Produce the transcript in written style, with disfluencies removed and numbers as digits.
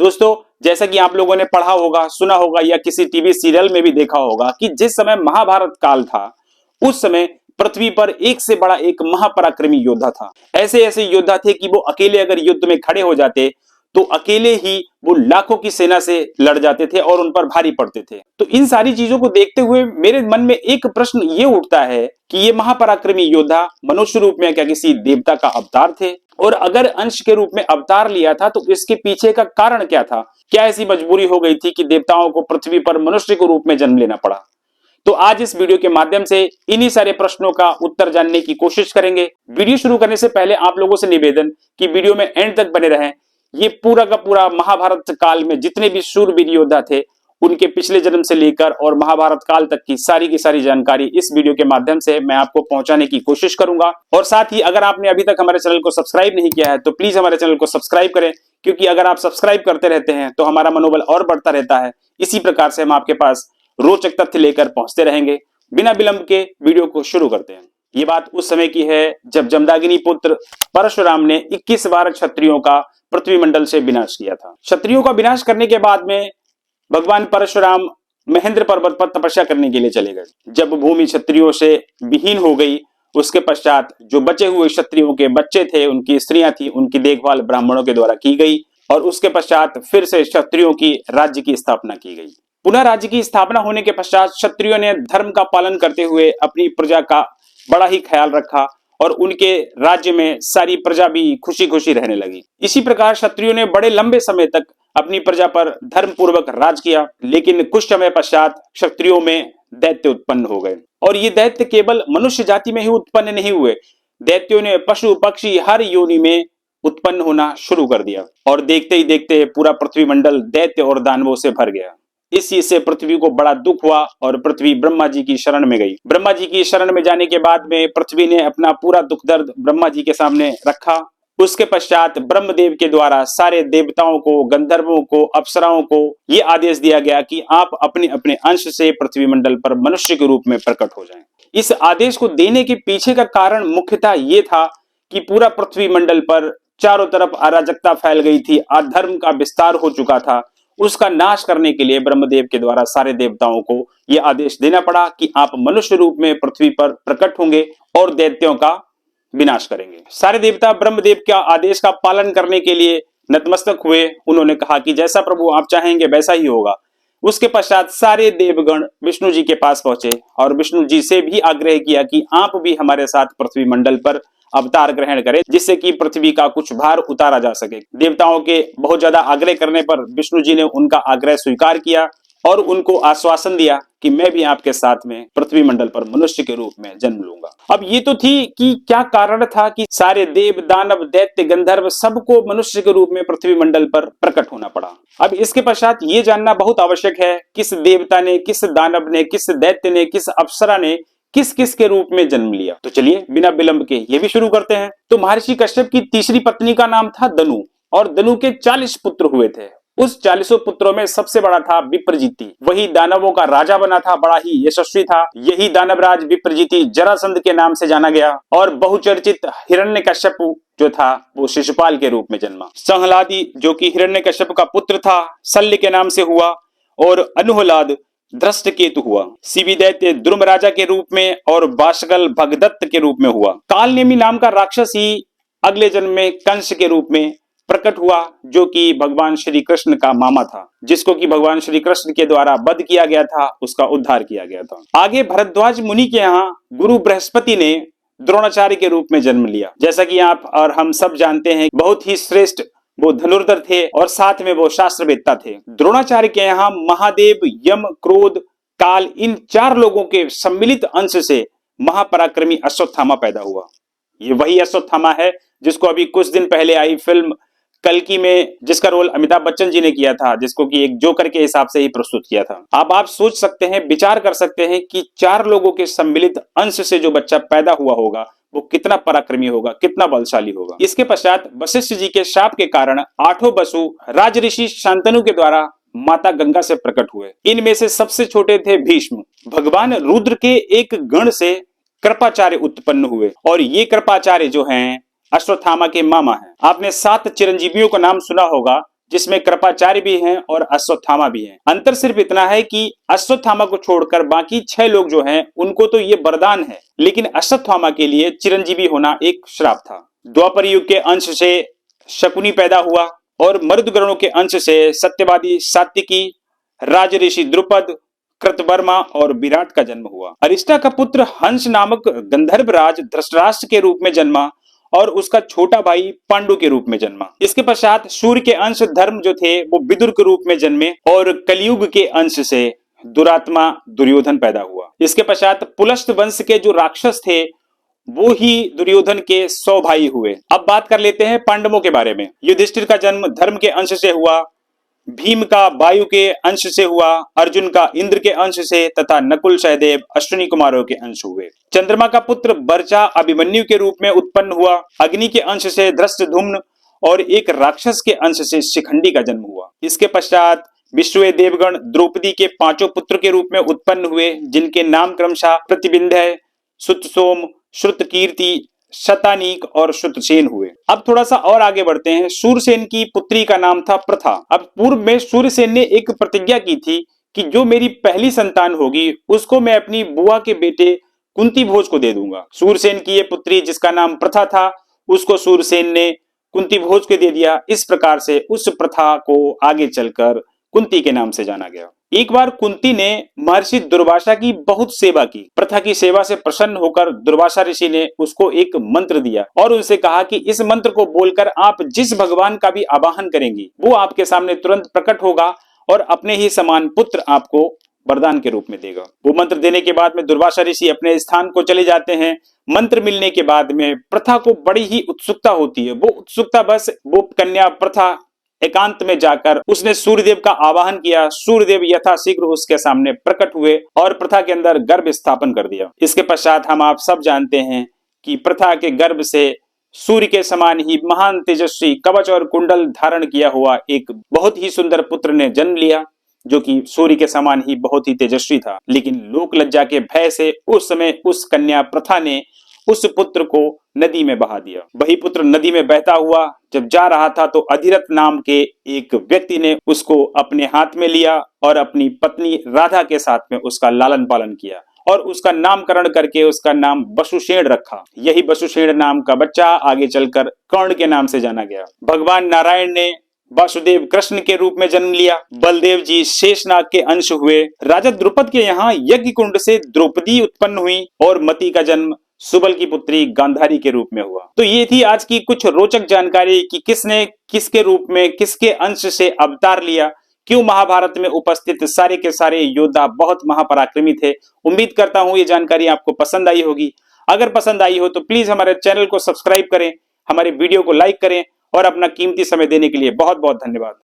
दोस्तों, जैसा कि आप लोगों ने पढ़ा होगा, सुना होगा या किसी टीवी सीरियल में भी देखा होगा कि जिस समय महाभारत काल था, उस समय पृथ्वी पर एक से बड़ा एक महापराक्रमी योद्धा था। ऐसे ऐसे योद्धा थे कि वो अकेले अगर युद्ध में खड़े हो जाते तो अकेले ही वो लाखों की सेना से लड़ जाते थे और उन पर भारी पड़ते थे। तो इन सारी चीजों को देखते हुए मेरे मन में एक प्रश्न ये उठता है कि ये महापराक्रमी योद्धा मनुष्य रूप में क्या किसी देवता का अवतार थे? और अगर अंश के रूप में अवतार लिया था तो इसके पीछे का कारण क्या था? क्या ऐसी मजबूरी हो गई थी कि देवताओं को पृथ्वी पर मनुष्य के रूप में जन्म लेना पड़ा? तो आज इस वीडियो के माध्यम से इन्हीं सारे प्रश्नों का उत्तर जानने की कोशिश करेंगे। वीडियो शुरू करने से पहले आप लोगों से निवेदन कि वीडियो में एंड तक बने रहें। ये पूरा का पूरा महाभारत काल में जितने भी शूरवीर योद्धा थे उनके पिछले जन्म से लेकर और महाभारत काल तक की सारी जानकारी इस वीडियो के माध्यम से मैं आपको पहुंचाने की कोशिश करूंगा। और साथ ही अगर आपने अभी तक हमारे चैनल को सब्सक्राइब नहीं किया है तो प्लीज हमारे चैनल को सब्सक्राइब करें, क्योंकि अगर आप सब्सक्राइब करते रहते हैं तो हमारा मनोबल और बढ़ता रहता है। इसी प्रकार से हम आपके पास रोचक तथ्य लेकर पहुंचते रहेंगे। बिना विलंब के वीडियो को शुरू करते हैं। ये बात उस समय की है जब जमदाग्नि पुत्र परशुराम ने 21 बार क्षत्रियों का पृथ्वी मंडल से विनाश किया था। क्षत्रियों का विनाश करने के बाद में भगवान परशुराम महेंद्र पर्वत पर तपस्या करने के लिए चले गए। जब भूमि क्षत्रियों से विहीन हो गई, उसके पश्चात जो बचे हुए क्षत्रियों के बच्चे थे, उनकी स्त्रियां थी, उनकी देखभाल ब्राह्मणों के द्वारा की गई और उसके पश्चात फिर से क्षत्रियों की राज्य की स्थापना की गई। पुनः राज्य की स्थापना होने के पश्चात क्षत्रियों ने धर्म का पालन करते हुए अपनी प्रजा का बड़ा ही ख्याल रखा और उनके राज्य में सारी प्रजा भी खुशी खुशी रहने लगी। इसी प्रकार क्षत्रियों ने बड़े लंबे समय तक अपनी प्रजा पर धर्म पूर्वक राज किया। लेकिन कुछ समय पश्चात क्षत्रियों में दैत्य उत्पन्न हो गए और ये दैत्य केवल मनुष्य जाति में ही उत्पन्न नहीं हुए, दैत्यों ने पशु पक्षी हर योनि में उत्पन्न होना शुरू कर दिया और देखते ही देखते पूरा पृथ्वी मंडल दैत्य और दानवों से भर गया। इस चीज से पृथ्वी को बड़ा दुख हुआ और पृथ्वी ब्रह्मा जी की शरण में गई। ब्रह्मा जी की शरण में जाने के बाद में पृथ्वी ने अपना पूरा दुख दर्द ब्रह्मा जी के सामने रखा। उसके पश्चात ब्रह्मदेव के द्वारा सारे देवताओं को, गंधर्वों को, अप्सराओं को ये आदेश दिया गया कि आप अपने अपने अंश से पृथ्वी मंडल पर मनुष्य के रूप में प्रकट हो जाएं। इस आदेश को देने के पीछे का कारण मुख्यतः ये था कि पूरा पृथ्वी मंडल पर चारों तरफ अराजकता फैल गई थी, अधर्म का विस्तार हो चुका था। उसका नाश करने के लिए ब्रह्मदेव के द्वारा सारे देवताओं को यह आदेश देना पड़ा कि आप मनुष्य रूप में पृथ्वी पर प्रकट होंगे और दैत्यों का विनाश करेंगे। सारे देवता ब्रह्मदेव के आदेश का पालन करने के लिए नतमस्तक हुए। उन्होंने कहा कि जैसा प्रभु आप चाहेंगे वैसा ही होगा। उसके पश्चात सारे देवगण विष्णु जी के पास पहुंचे और विष्णु जी से भी आग्रह किया कि आप भी हमारे साथ पृथ्वी मंडल पर अवतार ग्रहण करें, जिससे कि पृथ्वी का कुछ भार उतारा जा सके। देवताओं के बहुत ज्यादा आग्रह करने पर विष्णु जी ने उनका आग्रह स्वीकार किया और उनको आश्वासन दिया कि मैं भी आपके साथ में पृथ्वी मंडल पर मनुष्य के रूप में जन्म लूंगा। अब ये तो थी कि क्या कारण था कि सारे देव, दानव, दैत्य, गंधर्व सबको मनुष्य के रूप में पृथ्वी मंडल पर प्रकट होना पड़ा। अब इसके पश्चात ये जानना बहुत आवश्यक है किस देवता ने, किस दानव ने, किस दैत्य ने, किस अप्सरा ने किस किस के रूप में जन्म लिया। तो चलिए बिना विलंब के ये भी शुरू करते हैं। तो महर्षि कश्यप की तीसरी पत्नी का नाम था दनु और दनु के 40 पुत्र हुए थे। उस 40 पुत्रों में सबसे बड़ा था विप्रजीति। वही दानवों का राजा बना था, बड़ा ही यशस्वी था। यही दानवराज विप्रजीति जरासंध के नाम से जाना गया और बहुचर्चित हिरण्यकश्यप जो था वो शिशुपाल के रूप में जन्मा। संहलादी जो कि हिरण्यकश्यप का पुत्र था, शल्य के नाम से हुआ और अनुहलाद धृष्टकेतु हुआ। शिवी दैत्य द्रुम राजा के रूप में और बाशकल भगदत्त के रूप में हुआ। कालनेमी नाम का राक्षस ही अगले जन्म में कंस के रूप में प्रकट हुआ, जो कि भगवान श्री कृष्ण का मामा था, जिसको कि भगवान श्री कृष्ण के द्वारा वध किया गया था, उसका उद्धार किया गया था। आगे भरद्वाज मुनि के यहाँ गुरु बृहस्पति ने द्रोणाचार्य के रूप में जन्म लिया। जैसा कि आप और हम सब जानते हैं, बहुत ही श्रेष्ठ वो धनुर्धर थे और साथ में वो शास्त्रवेत्ता थे। द्रोणाचार्य के यहाँ महादेव, यम, क्रोध, काल इन 4 लोगों के सम्मिलित अंश से महापराक्रमी अश्वत्थामा पैदा हुआ। ये वही अश्वत्थामा है जिसको अभी कुछ दिन पहले आई फिल्म कल्कि में जिसका रोल अमिताभ बच्चन जी ने किया था, जिसको कि एक जोकर के हिसाब से ही प्रस्तुत किया था। अब आप सोच सकते हैं, विचार कर सकते हैं कि 4 लोगों के सम्मिलित अंश से जो बच्चा पैदा हुआ होगा वो कितना पराक्रमी होगा, कितना बलशाली होगा। इसके पश्चात वशिष्ठ जी के शाप के कारण 8 वसु राज ऋषि शांतनु के द्वारा माता गंगा से प्रकट हुए। इनमें से सबसे छोटे थे भीष्म। भगवान रुद्र के एक गण से कृपाचार्य उत्पन्न हुए और ये कृपाचार्य जो हैं अश्वत्थामा के मामा हैं। आपने 7 चिरंजीवियों का नाम सुना होगा, जिसमें कृपाचार्य भी हैं और अश्वत्थामा भी हैं। अंतर सिर्फ इतना है कि अश्वत्थामा को छोड़कर बाकी 6 लोग जो हैं उनको तो ये वरदान है, लेकिन अश्वत्थामा के लिए चिरंजीवी होना एक श्राप था। द्वापर युग के अंश से शकुनी पैदा हुआ और मरुदगणों के अंश से सत्यवादी सात्विकी, राज ऋषि द्रुपद, कृतवर्मा और विराट का जन्म हुआ। अरिष्टा का पुत्र हंस नामक गंधर्व राज धृतराष्ट्र के रूप में जन्मा और उसका छोटा भाई पांडु के रूप में जन्मा। इसके पश्चात सूर्य के अंश धर्म जो थे वो विदुर के रूप में जन्मे और कलयुग के अंश से दुरात्मा दुर्योधन पैदा हुआ। इसके पश्चात पुलस्त वंश के जो राक्षस थे वो ही दुर्योधन के 100 भाई हुए। अब बात कर लेते हैं पांडवों के बारे में। युधिष्ठिर का जन्म धर्म के अंश से हुआ, भीम का वायु के अंश से हुआ, अर्जुन का इंद्र के अंश से तथा नकुल सहदेव अश्विनी कुमारों के अंश हुए। चंद्रमा का पुत्र बर्चा अभिमन्यु के रूप में उत्पन्न हुआ। अग्नि के अंश से धृष्टद्युम्न और एक राक्षस के अंश से शिखंडी का जन्म हुआ। इसके पश्चात विश्व देवगण द्रौपदी के 5 पुत्र के रूप में उत्पन्न हुए, जिनके नाम क्रमशः प्रतिबिंध्य, सुतसोम, श्रुतकीर्ति, शतानीक और श्रुतसेन हुए। अब थोड़ा सा और आगे बढ़ते हैं। सूरसेन की पुत्री का नाम था प्रथा। अब पूर्व में सूरसेन ने एक प्रतिज्ञा की थी कि जो मेरी पहली संतान होगी उसको मैं अपनी बुआ के बेटे कुंती भोज को दे दूंगा। सूरसेन की ये पुत्री जिसका नाम प्रथा था उसको सूरसेन ने कुंती भोज को दे दिया। इस प्रकार से उस प्रथा को आगे चलकर कुंती के नाम से जाना गया। एक बार कुंती ने महर्षि दुर्वासा की बहुत सेवा की। प्रथा की सेवा से प्रसन्न होकर दुर्वासा ऋषि ने उसको एक मंत्र दिया और उनसे कहा कि इस मंत्र को बोलकर आप जिस भगवान का भी आवाहन करेंगी वो आपके सामने तुरंत प्रकट होगा और अपने ही समान पुत्र आपको वरदान के रूप में देगा। वो मंत्र देने के बाद में दुर्वासा ऋषि अपने स्थान को चले जाते हैं। मंत्र मिलने के बाद में प्रथा को बड़ी ही उत्सुकता होती है। वो उत्सुकता बस वो कन्या प्रथा एकांत में जाकर उसने सूर्यदेव का आवाहन किया। सूर्यदेव यथाशीघ्र उसके सामने प्रकट हुए और प्रथा के अंदर गर्भ स्थापन कर दिया। इसके पश्चात हम आप सब जानते हैं कि प्रथा के गर्भ से सूर्य के समान ही महान तेजस्वी कवच और कुंडल धारण किया हुआ एक बहुत ही सुंदर पुत्र ने जन्म लिया, जो कि सूर्य के समान ही बहुत ही तेजस्वी था। लेकिन लोक लज्जा के भय से उस समय उस कन्या प्रथा ने उस पुत्र को नदी में बहा दिया। वही पुत्र नदी में बहता हुआ जब जा रहा था तो अधिरथ नाम के एक व्यक्ति ने उसको अपने हाथ में लिया और अपनी पत्नी राधा के साथ में उसका लालन पालन किया और उसका नामकरण करके उसका नाम वसुसेन रखा। यही वसुसेन नाम का बच्चा आगे चलकर कर्ण के नाम से जाना गया। भगवान नारायण ने वासुदेव कृष्ण के रूप में जन्म लिया। बलदेव जी शेषनाग के अंश हुए। राजा द्रुपद के यहाँ यज्ञ कुंड से द्रौपदी उत्पन्न हुई और मति का जन्म सुबल की पुत्री गांधारी के रूप में हुआ। तो ये थी आज की कुछ रोचक जानकारी कि किसने किसके रूप में किसके अंश से अवतार लिया, क्यों महाभारत में उपस्थित सारे के सारे योद्धा बहुत महापराक्रमी थे। उम्मीद करता हूं ये जानकारी आपको पसंद आई होगी। अगर पसंद आई हो तो प्लीज हमारे चैनल को सब्सक्राइब करें, हमारे वीडियो को लाइक करें और अपना कीमती समय देने के लिए बहुत बहुत धन्यवाद।